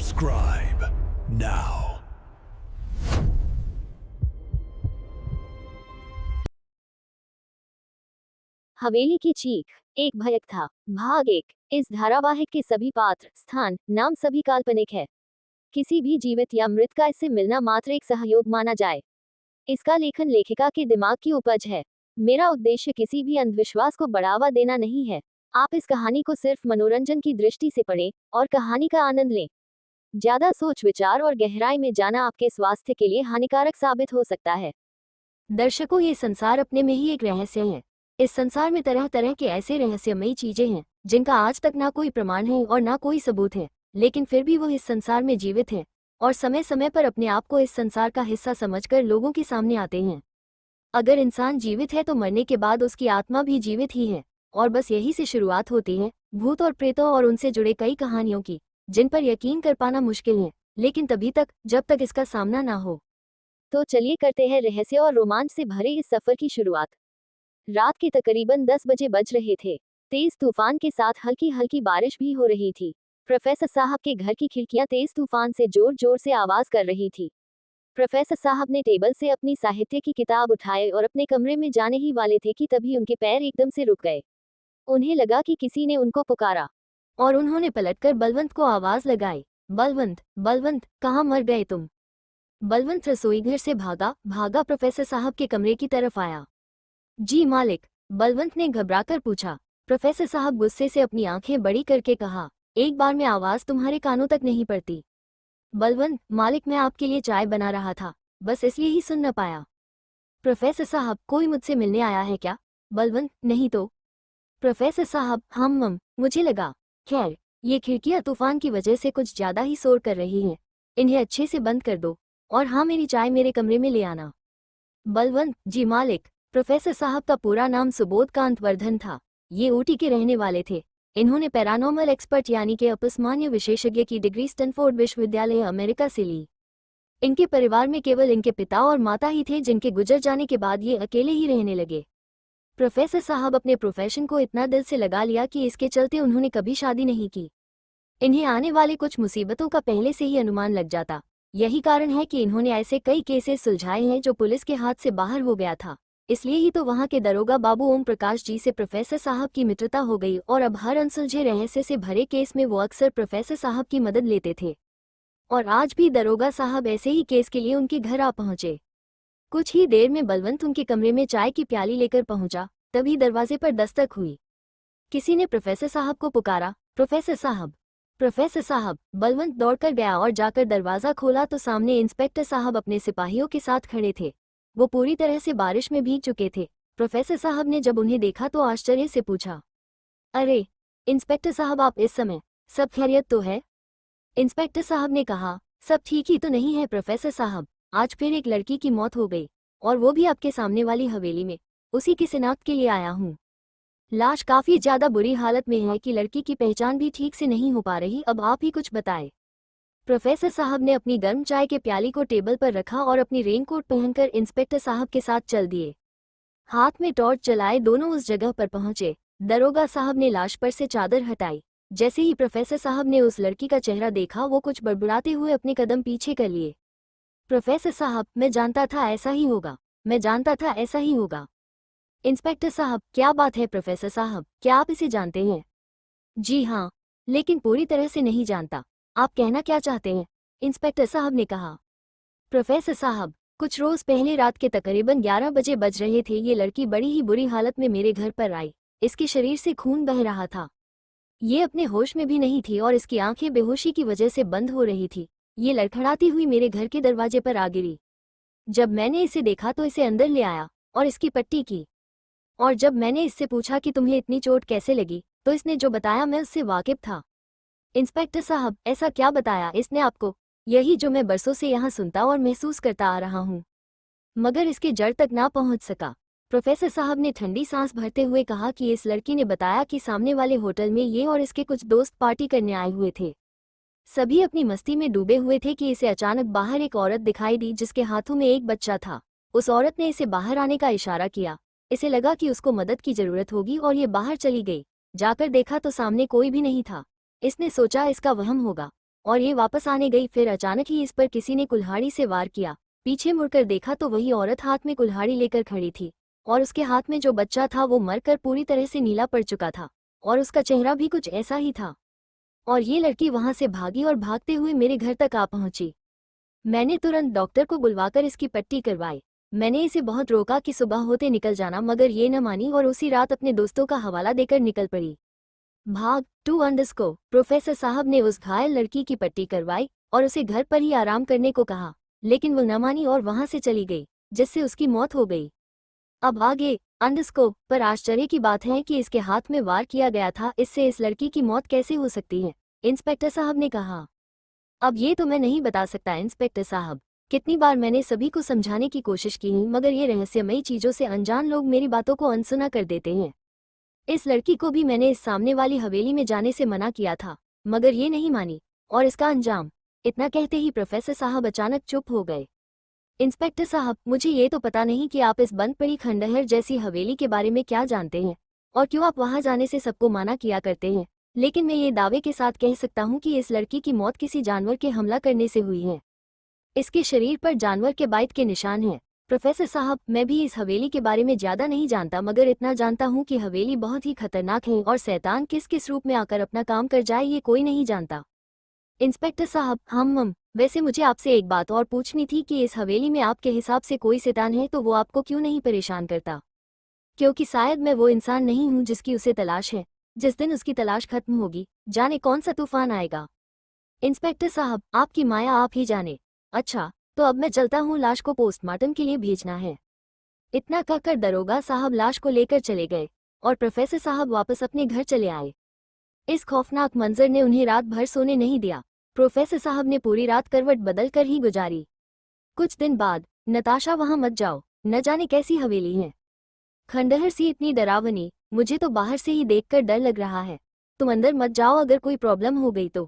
Subscribe now. हवेली की चीख। एक भयक था, भाग एक। इस धारावाहिक के सभी पात्र, स्थान, नाम सभी काल्पनिक है। किसी भी जीवित या मृत का इससे मिलना मात्र एक सहयोग माना जाए। इसका लेखन लेखिका के दिमाग की उपज है। मेरा उद्देश्य किसी भी अंधविश्वास को बढ़ावा देना नहीं है। आप इस कहानी को सिर्फ मनोरंजन की दृष्टि से पढ़ें और कहानी का आनंद लें। ज्यादा सोच विचार और गहराई में जाना आपके स्वास्थ्य के लिए हानिकारक साबित हो सकता है। दर्शकों, ये संसार अपने में ही एक रहस्य है। इस संसार में तरह तरह के ऐसे रहस्यमयी चीजें हैं जिनका आज तक ना कोई प्रमाण है और ना कोई सबूत है, लेकिन फिर भी वो इस संसार में जीवित हैं और समय समय पर अपने आप को इस संसार का हिस्सा समझकर लोगों के सामने आते हैं। अगर इंसान जीवित है तो मरने के बाद उसकी आत्मा भी जीवित ही है, और बस यही से शुरुआत होती है भूत और प्रेतों और उनसे जुड़े कई कहानियों की, जिन पर यकीन कर पाना मुश्किल है, लेकिन तभी तक जब तक इसका सामना ना हो। तो चलिए करते हैं रहस्य और रोमांच से भरे इस सफर की शुरुआत। रात के तकरीबन 10 बजे बज रहे थे। तेज तूफान के साथ हल्की हल्की बारिश भी हो रही थी। प्रोफेसर साहब के घर की खिड़कियां तेज तूफान से जोर जोर से आवाज कर रही थी। प्रोफेसर साहब ने टेबल से अपनी साहित्य की किताब उठाए और अपने कमरे में जाने ही वाले थे कि तभी उनके पैर एकदम से रुक गए। उन्हें लगा कि किसी ने उनको पुकारा और उन्होंने पलटकर बलवंत को आवाज लगाई, बलवंत, बलवंत, कहाँ मर गए तुम? बलवंत रसोईघर से भागा भागा प्रोफेसर साहब के कमरे की तरफ आया। जी मालिक, बलवंत ने घबराकर पूछा। प्रोफेसर साहब गुस्से से अपनी आंखें बड़ी करके कहा, एक बार में आवाज तुम्हारे कानों तक नहीं पड़ती। बलवंत, मालिक, मैं आपके लिए चाय बना रहा था, बस इसलिए ही सुन न पाया। प्रोफेसर साहब, कोई मुझसे मिलने आया है क्या? बलवंत, नहीं तो। प्रोफेसर साहब, मुझे लगा। खैर, ये खिड़कियां तूफान की वजह से कुछ ज्यादा ही शोर कर रही हैं, इन्हें अच्छे से बंद कर दो, और हाँ, मेरी चाय मेरे कमरे में ले आना। बलवंत, जी मालिक। प्रोफेसर साहब का पूरा नाम सुबोध कांत वर्धन था। ये ऊटी के रहने वाले थे। इन्होंने पैरानॉर्मल एक्सपर्ट यानी कि अपस्मान्य विशेषज्ञ की डिग्री स्टैनफोर्ड विश्वविद्यालय अमेरिका से ली। इनके परिवार में केवल इनके पिता और माता ही थे, जिनके गुजर जाने के बाद ये अकेले ही रहने लगे। प्रोफेसर साहब अपने प्रोफेशन को इतना दिल से लगा लिया कि इसके चलते उन्होंने कभी शादी नहीं की। इन्हें आने वाले कुछ मुसीबतों का पहले से ही अनुमान लग जाता। यही कारण है कि इन्होंने ऐसे कई केसेस सुलझाए हैं जो पुलिस के हाथ से बाहर हो गया था। इसलिए ही तो वहां के दरोगा बाबू ओम प्रकाश जी से प्रोफेसर साहब की मित्रता हो गई, और अब हर अनसुलझे रहस्य से भरे केस में वो अक्सर प्रोफेसर साहब की मदद लेते थे। और आज भी दरोगा साहब ऐसे ही केस के लिए उनके घर आ पहुंचे। कुछ ही देर में बलवंत उनके कमरे में चाय की प्याली लेकर पहुंचा। तभी दरवाजे पर दस्तक हुई। किसी ने प्रोफेसर साहब को पुकारा, प्रोफेसर साहब, प्रोफेसर साहब। बलवंत दौड़कर गया और जाकर दरवाजा खोला तो सामने इंस्पेक्टर साहब अपने सिपाहियों के साथ खड़े थे। वो पूरी तरह से बारिश में भीग चुके थे। प्रोफेसर साहब ने जब उन्हें देखा तो आश्चर्य से पूछा, अरे इंस्पेक्टर साहब, आप इस समय? सब खैरियत तो है? इंस्पेक्टर साहब ने कहा, सब ठीक ही तो नहीं है प्रोफेसर साहब, आज फिर एक लड़की की मौत हो गई, और वो भी आपके सामने वाली हवेली में। उसी की शिनाख्त के लिए आया हूँ। लाश काफी ज्यादा बुरी हालत में है कि लड़की की पहचान भी ठीक से नहीं हो पा रही। अब आप ही कुछ बताएं। प्रोफेसर साहब ने अपनी गर्म चाय के प्याली को टेबल पर रखा और अपनी रेनकोट पहनकर इंस्पेक्टर साहब के साथ चल दिए। हाथ में टॉर्च चलाए दोनों उस जगह पर पहुंचे। दरोगा साहब ने लाश पर से चादर हटाई। जैसे ही प्रोफेसर साहब ने उस लड़की का चेहरा देखा, वो कुछ बड़बड़ाते हुए अपने कदम पीछे कर लिए। प्रोफेसर साहब, मैं जानता था ऐसा ही होगा, मैं जानता था ऐसा ही होगा। इंस्पेक्टर साहब, क्या बात है प्रोफेसर साहब, क्या आप इसे जानते हैं? जी हाँ, लेकिन पूरी तरह से नहीं जानता। आप कहना क्या चाहते हैं? इंस्पेक्टर साहब ने कहा। प्रोफेसर साहब, कुछ रोज पहले रात के तकरीबन 11 बजे बज रहे थे, ये लड़की बड़ी ही बुरी हालत में मेरे घर पर आई। इसके शरीर से खून बह रहा था। ये अपने होश में भी नहीं थी और इसकी आंखें बेहोशी की वजह से बंद हो रही थी। ये लड़खड़ाती हुई मेरे घर के दरवाजे पर आ गिरी। जब मैंने इसे देखा तो इसे अंदर ले आया और इसकी पट्टी की। और जब मैंने इससे पूछा कि तुम्हें इतनी चोट कैसे लगी, तो इसने जो बताया मैं उससे वाकिफ था। इंस्पेक्टर साहब, ऐसा क्या बताया इसने आपको? यही जो मैं बरसों से यहाँ सुनता और महसूस करता आ रहा हूँ, मगर इसके जड़ तक ना पहुँच सका। प्रोफेसर साहब ने ठंडी सांस भरते हुए कहा कि इस लड़की ने बताया कि सामने वाले होटल में ये और इसके कुछ दोस्त पार्टी करने आए हुए थे। सभी अपनी मस्ती में डूबे हुए थे कि इसे अचानक बाहर एक औरत दिखाई दी जिसके हाथों में एक बच्चा था। उस औरत ने इसे बाहर आने का इशारा किया। इसे लगा कि उसको मदद की जरूरत होगी और ये बाहर चली गई। जाकर देखा तो सामने कोई भी नहीं था। इसने सोचा इसका वहम होगा। और ये वापस आने गई। फिर अचानक ही इस पर किसी ने कुल्हाड़ी से वार किया। पीछे मुड़कर देखा तो वही औरत हाथ में कुल्हाड़ी लेकर खड़ी थी और उसके हाथ में जो बच्चा था वो मरकर पूरी तरह से नीला पड़ चुका था और उसका चेहरा भी कुछ ऐसा ही था। और ये लड़की वहां से भागी और भागते हुए मेरे घर तक आ पहुंची। मैंने तुरंत डॉक्टर को बुलवाकर इसकी पट्टी करवाई। मैंने इसे बहुत रोका कि सुबह होते निकल जाना, मगर ये न मानी और उसी रात अपने दोस्तों का हवाला देकर निकल पड़ी। भाग 2 प्रोफेसर साहब ने उस घायल लड़की की पट्टी करवाई और उसे घर पर ही आराम करने को कहा, लेकिन वो न मानी और वहां से चली गई, जिससे उसकी मौत हो गई। अब आगे पर आश्चर्य की बात है कि इसके हाथ में वार किया गया था, इससे इस लड़की की मौत कैसे हो सकती है? इंस्पेक्टर साहब ने कहा। अब ये तो मैं नहीं बता सकता इंस्पेक्टर साहब। कितनी बार मैंने सभी को समझाने की कोशिश की मगर ये रहस्यमयी चीजों से अनजान लोग मेरी बातों को अनसुना कर देते हैं। इस लड़की को भी मैंने इस सामने वाली हवेली में जाने से मना किया था, मगर ये नहीं मानी और इसका अंजाम। इतना कहते ही प्रोफेसर साहब अचानक चुप हो गए। इंस्पेक्टर साहब, मुझे ये तो पता नहीं कि आप इस बंद पड़ी खंडहर जैसी हवेली के बारे में क्या जानते हैं और क्यों आप वहां जाने से सबको मना किया करते हैं, लेकिन मैं ये दावे के साथ कह सकता हूँ कि इस लड़की की मौत किसी जानवर के हमला करने से हुई है। इसके शरीर पर जानवर के बाइट के निशान हैं। प्रोफेसर साहब, मैं भी इस हवेली के बारे में ज्यादा नहीं जानता, मगर इतना जानता हूँ कि हवेली बहुत ही खतरनाक है और शैतान किस किस रूप में आकर अपना काम कर जाए ये कोई नहीं जानता। इंस्पेक्टर साहब, हम वैसे मुझे आपसे एक बात और पूछनी थी कि इस हवेली में आपके हिसाब से कोई शैतान है तो वो आपको क्यों नहीं परेशान करता? क्योंकि शायद मैं वो इंसान नहीं हूँ जिसकी उसे तलाश है। जिस दिन उसकी तलाश खत्म होगी, जाने कौन सा तूफान आएगा। इंस्पेक्टर साहब, आपकी माया आप ही जाने। अच्छा, तो अब मैं चलता हूँ, लाश को पोस्टमार्टम के लिए भेजना है। इतना कहकर दरोगा साहब लाश को लेकर चले गए और प्रोफेसर साहब वापस अपने घर चले आए। इस खौफनाक मंजर ने उन्हें रात भर सोने नहीं दिया। प्रोफेसर साहब ने पूरी रात करवट बदल कर ही गुजारी। कुछ दिन बाद, नताशा वहां मत जाओ, न जाने कैसी हवेली है। खंडहर सी इतनी डरावनी, मुझे तो बाहर से ही देखकर डर लग रहा है। तुम अंदर मत जाओ, अगर कोई प्रॉब्लम हो गई तो।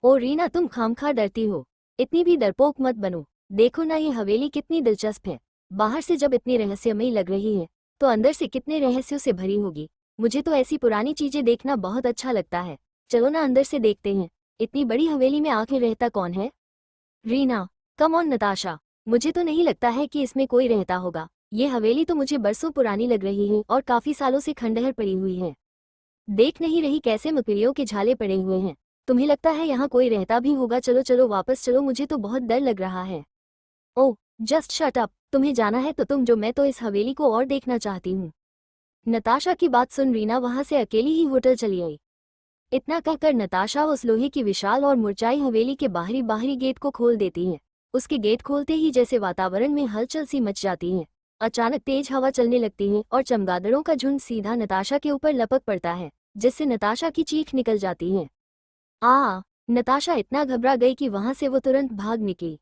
ओ रीना, तुम खामखा डरती हो, इतनी भी डरपोक मत बनो। देखो ना ये हवेली कितनी दिलचस्प है। बाहर से जब इतनी रहस्यमयी लग रही है तो अंदर से कितने रहस्यों से भरी होगी। मुझे तो ऐसी पुरानी चीजें देखना बहुत अच्छा लगता है। चलो ना अंदर से देखते हैं, इतनी बड़ी हवेली में आखिर रहता कौन है। रीना, कम ऑन नताशा, मुझे तो नहीं लगता है कि इसमें कोई रहता होगा। ये हवेली तो मुझे बरसों पुरानी लग रही है और काफी सालों से खंडहर पड़ी हुई है। देख नहीं रही कैसे मकड़ियों के झाले पड़े हुए हैं? तुम्हें लगता है यहाँ कोई रहता भी होगा? चलो चलो वापस चलो, मुझे तो बहुत डर लग रहा है। ओह जस्ट शट अप, तुम्हें जाना है तो तुम जो, मैं तो इस हवेली को और देखना चाहती हूँ। नताशा की बात सुन रीना वहां से अकेली ही होटल चली आई। इतना कहकर नताशा उस लोहे की विशाल और मुरझाई हवेली के बाहरी गेट को खोल देती है। उसके गेट खोलते ही जैसे वातावरण में हलचल सी मच जाती है। अचानक तेज हवा चलने लगती है और चमगादड़ों का झुंड सीधा नताशा के ऊपर लपक पड़ता है, जिससे नताशा की चीख निकल जाती है। नताशा इतना घबरा गई कि वहां से वो तुरंत भाग निकली।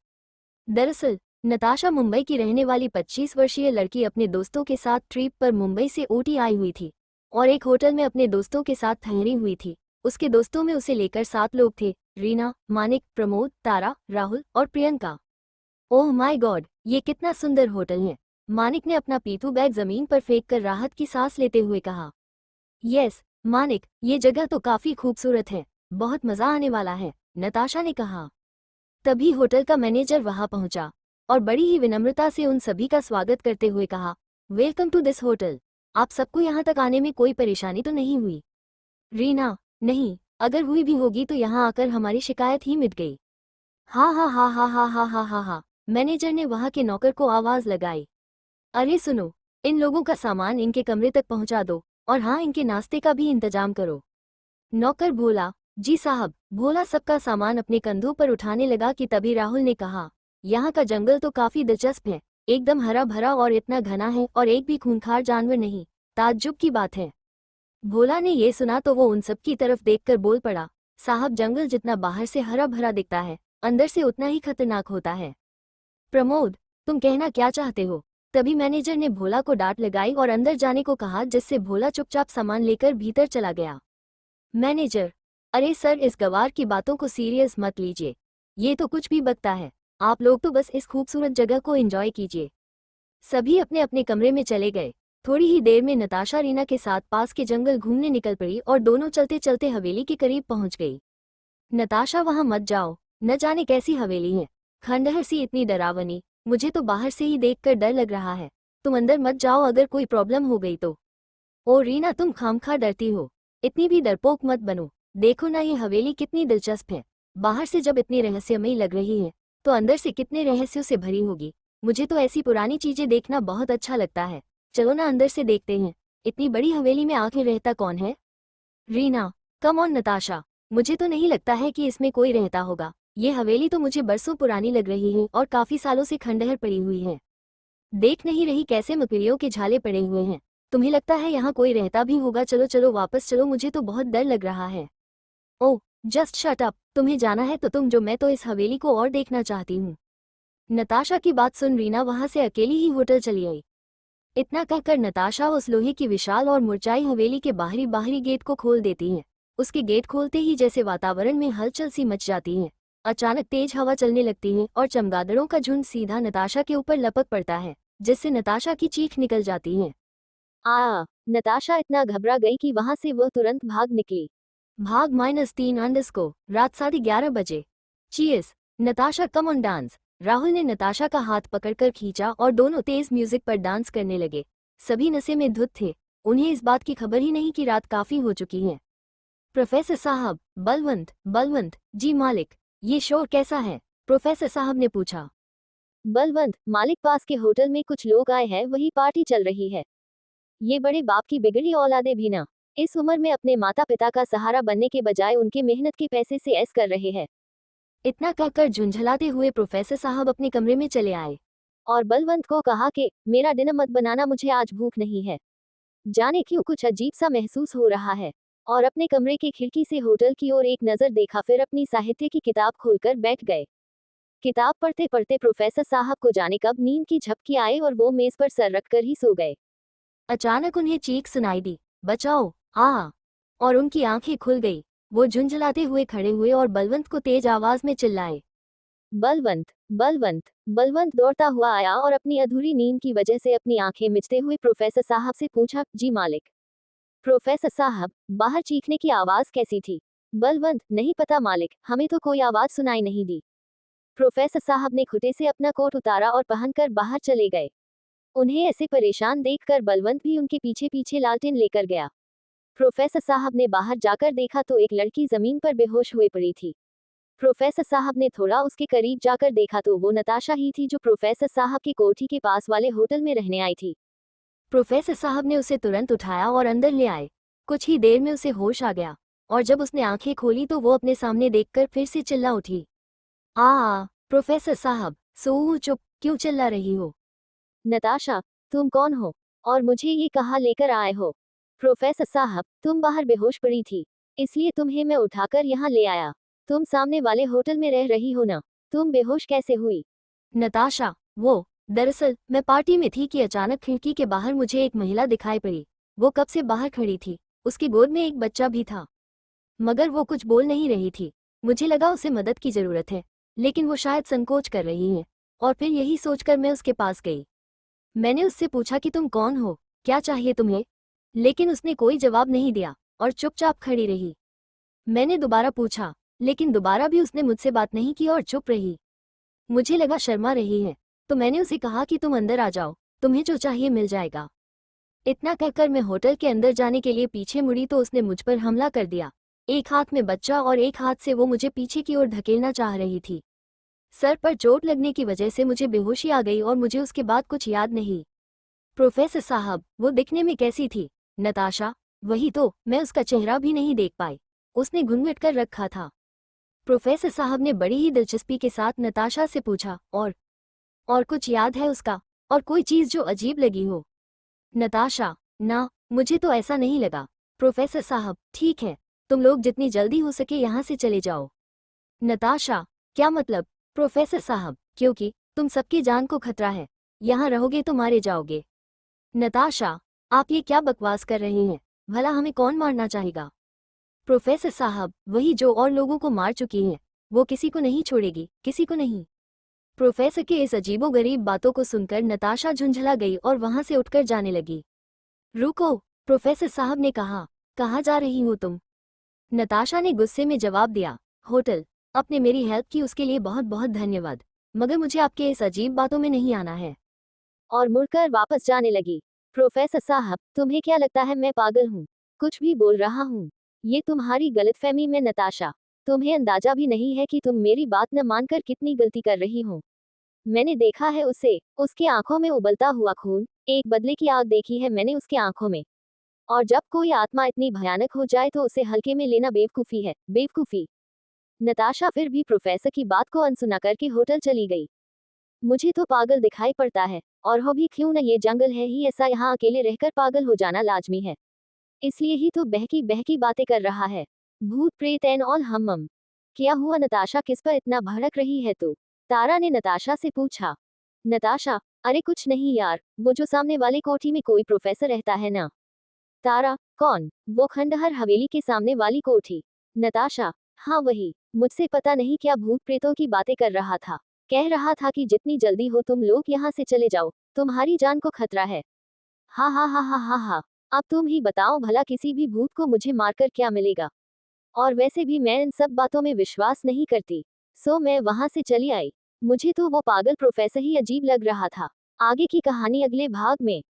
दरअसल नताशा मुंबई की रहने वाली 25 वर्षीय लड़की अपने दोस्तों के साथ ट्रिप पर मुंबई से ऊटी आई हुई थी और एक होटल में अपने दोस्तों के साथ ठहरी हुई थी। उसके दोस्तों में उसे लेकर 7 लोग थे, रीना, मानिक, प्रमोद, तारा, राहुल और प्रियंका। ओह माय गॉड, ये कितना सुंदर होटल है। मानिक ने अपना पीठू बैग जमीन पर फेंक कर राहत की सांस लेते हुए कहा। यस मानिक, ये जगह तो काफी खूबसूरत है, बहुत मजा आने वाला है, नताशा ने कहा। तभी होटल का मैनेजर वहां पहुंचा और बड़ी ही विनम्रता से उन सभी का स्वागत करते हुए कहा, वेलकम टू दिस होटल। आप सबको यहाँ तक आने में कोई परेशानी तो नहीं हुई? रीना, नहीं, अगर हुई भी होगी तो यहाँ आकर हमारी शिकायत ही मिट गई। हा हा हा हा हा हा हा हा हा, मैनेजर ने वहां के नौकर को आवाज लगाई। अरे सुनो, इन लोगों का सामान इनके कमरे तक पहुंचा दो और हाँ, इनके नाश्ते का भी इंतजाम करो। नौकर भोला, जी साहब। भोला सबका सामान अपने कंधों पर उठाने लगा कि तभी राहुल ने कहा, यहाँ का जंगल तो काफी दिलचस्प है, एकदम हरा भरा और इतना घना है और एक भी खूंखार जानवर नहीं, ताज्जुब की बात है। भोला ने ये सुना तो वो उन सब की तरफ देखकर बोल पड़ा, साहब जंगल जितना बाहर से हरा भरा दिखता है, अंदर से उतना ही खतरनाक होता है। प्रमोद, तुम कहना क्या चाहते हो? तभी मैनेजर ने भोला को डांट लगाई और अंदर जाने को कहा, जिससे भोला चुपचाप सामान लेकर भीतर चला गया। मैनेजर, अरे सर, इस गवार की बातों को सीरियस मत लीजिए, ये तो कुछ भी बकता है। आप लोग तो बस इस खूबसूरत जगह को एंजॉय कीजिए। सभी अपने अपने कमरे में चले गए। थोड़ी ही देर में नताशा रीना के साथ पास के जंगल घूमने निकल पड़ी और दोनों चलते चलते हवेली के करीब पहुंच गई। नताशा वहां मत जाओ, न जाने कैसी हवेली है, खंडहर सी इतनी डरावनी, मुझे तो बाहर से ही देखकर डर लग रहा है। तुम अंदर मत जाओ, अगर कोई प्रॉब्लम हो गई तो। ओ रीना, तुम खामखा डरती हो, इतनी भी डरपोक मत बनो। देखो ना ये हवेली कितनी दिलचस्प है, बाहर से जब इतनी रहस्यमयी लग रही है तो अंदर से कितने रहस्यों से भरी होगी। मुझे तो ऐसी पुरानी चीजें देखना बहुत अच्छा लगता है, चलो ना अंदर से देखते हैं। इतनी बड़ी हवेली में आखिर रहता कौन है? रीना, कम ऑन नताशा, मुझे तो नहीं लगता है कि इसमें कोई रहता होगा। ये हवेली तो मुझे बरसों पुरानी लग रही है और काफी सालों से खंडहर पड़ी हुई है। देख नहीं रही कैसे मकड़ियों के झाले पड़े हुए हैं? तुम्हें लगता है यहाँ कोई रहता भी होगा? चलो चलो वापस चलो, मुझे तो बहुत डर लग रहा है। ओह जस्ट शट अप, तुम्हें जाना है तो तुम जो, मैं तो इस हवेली को और देखना चाहती हूँ। नताशा की बात सुन रीना वहां से अकेली ही होटल चली आई। इतना कहकर नताशा उस लोहे की विशाल और मुरझाई हवेली के बाहरी बाहरी गेट को खोल देती है। उसके गेट खोलते ही जैसे वातावरण में हलचल सी मच जाती है। अचानक तेज हवा चलने लगती है और चमगादड़ों का झुंड सीधा नताशा के ऊपर लपक पड़ता है, जिससे नताशा की चीख निकल जाती है। नताशा इतना घबरा गई कि वहां से वह तुरंत भाग निकली। भाग -3 रात 11:30 बजे। Cheers Natasha, come on dance. Rahul ने नताशा का हाथ पकड़कर खींचा और दोनों तेज म्यूजिक पर डांस करने लगे। सभी नशे में धुत थे, उन्हें इस बात की खबर ही नहीं कि रात काफी हो चुकी है। प्रोफेसर साहब, बलवंत, जी मालिक, ये शोर कैसा है? प्रोफेसर साहब ने पूछा। बलवंत, मालिक पास के होटल में कुछ लोग आए हैं, वही पार्टी चल रही है। ये बड़े बाप की बिगड़ी औलादे भी ना इस उम्र में अपने माता पिता का सहारा बनने के बजाय उनके मेहनत के पैसे से ऐश कर रहे हैं। इतना कहकर झुंझलाते हुए प्रोफेसर साहब अपने कमरे में चले आए और बलवंत को कहा कि मेरा डिनर मत बनाना, मुझे आज भूख नहीं है। जाने क्यों कुछ अजीब सा महसूस हो रहा है। और अपने कमरे की खिड़की से होटल की ओर एक नजर देखा, फिर अपनी साहित्य की किताब खोलकर बैठ गए। किताब पढ़ते पढ़ते प्रोफेसर साहब को जाने कब नींद की झपकी आए और वो मेज पर सर रखकर ही सो गए। अचानक उन्हें चीख सुनाई दी, बचाओ, आ! और उनकी आंखें खुल गई। वो झुंझलाते हुए खड़े हुए और बलवंत को तेज आवाज में चिल्लाए, बलवंत, बलवंत। बलवंत दौड़ता हुआ आया और अपनी अधूरी नींद की वजह से अपनी आंखें मिचते हुए प्रोफेसर साहब से पूछा, जी मालिक। प्रोफेसर साहब, बाहर चीखने की आवाज कैसी थी? बलवंत, नहीं पता मालिक, हमें तो कोई आवाज सुनाई नहीं दी। प्रोफेसर साहब ने खुटे से अपना कोट उतारा और पहनकर बाहर चले गए। उन्हें ऐसे परेशान देखकर बलवंत भी उनके पीछे पीछे लालटेन लेकर गया। प्रोफेसर साहब ने बाहर जाकर देखा तो एक लड़की जमीन पर बेहोश हुई पड़ी थी। प्रोफेसर साहब ने थोड़ा उसके करीब जाकर देखा तो वो नताशा ही थी जो प्रोफेसर साहब की कोठी के पास वाले होटल में रहने आई थी। प्रोफेसर साहब ने उसे तुरंत उठाया और अंदर ले आए। कुछ ही देर में उसे होश आ गया और जब उसने आंखें खोली तो वो अपने सामने देखकर फिर से चिल्ला उठी, प्रोफेसर साहब, चुप, क्यों चिल्ला रही हो? नताशा, तुम कौन हो और मुझे ये कहाँ लेकर आए हो? प्रोफेसर साहब, तुम बाहर बेहोश पड़ी थी, इसलिए तुम्हें मैं उठाकर यहाँ ले आया। तुम सामने वाले होटल में रह रही हो ना, तुम बेहोश कैसे हुई? नताशा, दरअसल मैं पार्टी में थी कि अचानक खिड़की के बाहर मुझे एक महिला दिखाई पड़ी। वो कब से बाहर खड़ी थी, उसकी गोद में एक बच्चा भी था, मगर वो कुछ बोल नहीं रही थी। मुझे लगा उसे मदद की जरूरत है, लेकिन वो शायद संकोच कर रही है, और फिर यही सोचकर मैं उसके पास गई। मैंने उससे पूछा कि तुम कौन हो, क्या चाहिए तुम्हें? लेकिन उसने कोई जवाब नहीं दिया और चुपचाप खड़ी रही। मैंने दोबारा पूछा, लेकिन दोबारा भी उसने मुझसे बात नहीं की और चुप रही। मुझे लगा शर्मा रही है, तो मैंने उसे कहा कि तुम अंदर आ जाओ, तुम्हें जो चाहिए मिल जाएगा। इतना कहकर मैं होटल के अंदर जाने के लिए पीछे मुड़ी तो उसने मुझ पर हमला कर दिया। एक हाथ में बच्चा और एक हाथ से वो मुझे पीछे की ओर धकेलना चाह रही थी। सर पर चोट लगने की वजह से मुझे बेहोशी आ गई और मुझे उसके बाद कुछ याद नहीं। प्रोफेसर साहब, वो दिखने में कैसी थी? नताशा, वही तो, मैं उसका चेहरा भी नहीं देख पाई, उसने घूंघट कर रखा था। प्रोफेसर साहब ने बड़ी ही दिलचस्पी के साथ नताशा से पूछा, और कुछ याद है उसका, और कोई चीज जो अजीब लगी हो? नताशा, ना, मुझे तो ऐसा नहीं लगा। प्रोफेसर साहब, ठीक है, तुम लोग जितनी जल्दी हो सके यहाँ से चले जाओ। नताशा, क्या मतलब? प्रोफेसर साहब, क्योंकि तुम सबकी जान को खतरा है, यहाँ रहोगे तो मारे जाओगे। नताशा, आप ये क्या बकवास कर रहे हैं? भला हमें कौन मारना चाहेगा? प्रोफेसर साहब, वही जो और लोगों को मार चुकी है, वो किसी को नहीं छोड़ेगी, किसी को नहीं। प्रोफेसर के इस अजीबोगरीब बातों को सुनकर नताशा झुंझला गई और वहां से उठकर जाने लगी। रुको, प्रोफेसर साहब ने कहा, कहाँ जा रही हो तुम? नताशा ने गुस्से में जवाब दिया, होटल, आपने मेरी हेल्प की उसके लिए बहुत बहुत धन्यवाद, मगर मुझे आपके इस अजीब बातों में नहीं आना है। और मुड़कर वापस जाने लगी। प्रोफेसर साहब, तुम्हें क्या लगता है मैं पागल हूँ? कुछ भी बोल रहा हूँ। ये तुम्हारी गलतफहमी में नताशा। तुम्हें अंदाजा भी नहीं है कि तुम मेरी बात न मानकर कितनी गलती कर रही हो। मैंने देखा है उसे, उसके आंखों में उबलता हुआ खून, एक बदले की आग देखी है मैंने उसके आंखों में। और जब कोई आत्मा इतनी भयानक हो जाए तो उसे हल्के में लेना बेवकूफी है, बेवकूफी। नताशा फिर भी प्रोफेसर की बात को अनसुना करके होटल चली गई। मुझे तो पागल दिखाई पड़ता है, और हो भी क्यों न, ये जंगल है ही ऐसा, यहाँ अकेले रहकर पागल हो जाना लाजमी है। इसलिए ही तो बहकी बहकी बातें कर रहा है। भूत प्रेत एंड ऑल हमम। क्या हुआ नताशा, किस पर इतना भड़क रही है तू? तारा ने नताशा से पूछा। नताशा, अरे कुछ नहीं यार, वो जो सामने वाले कोठी में कोई प्रोफेसर रहता है ना। तारा, कौन? वो खंडहर हवेली के सामने वाली कोठी। नताशा, हाँ वही। मुझसे पता नहीं क्या भूत प्रेतों की बातें कर रहा था। कह रहा था कि जितनी जल्दी हो तुम लोग यहाँ से चले जाओ, तुम्हारी जान को खतरा है। हा हा हा हा हा हा। अब तुम ही बताओ भला, किसी भी भूत को मुझे मारकर क्या मिलेगा? और वैसे भी मैं इन सब बातों में विश्वास नहीं करती। सो मैं वहां से चली आई। मुझे तो वो पागल प्रोफेसर ही अजीब लग रहा था। आगे की कहानी अगले भाग में।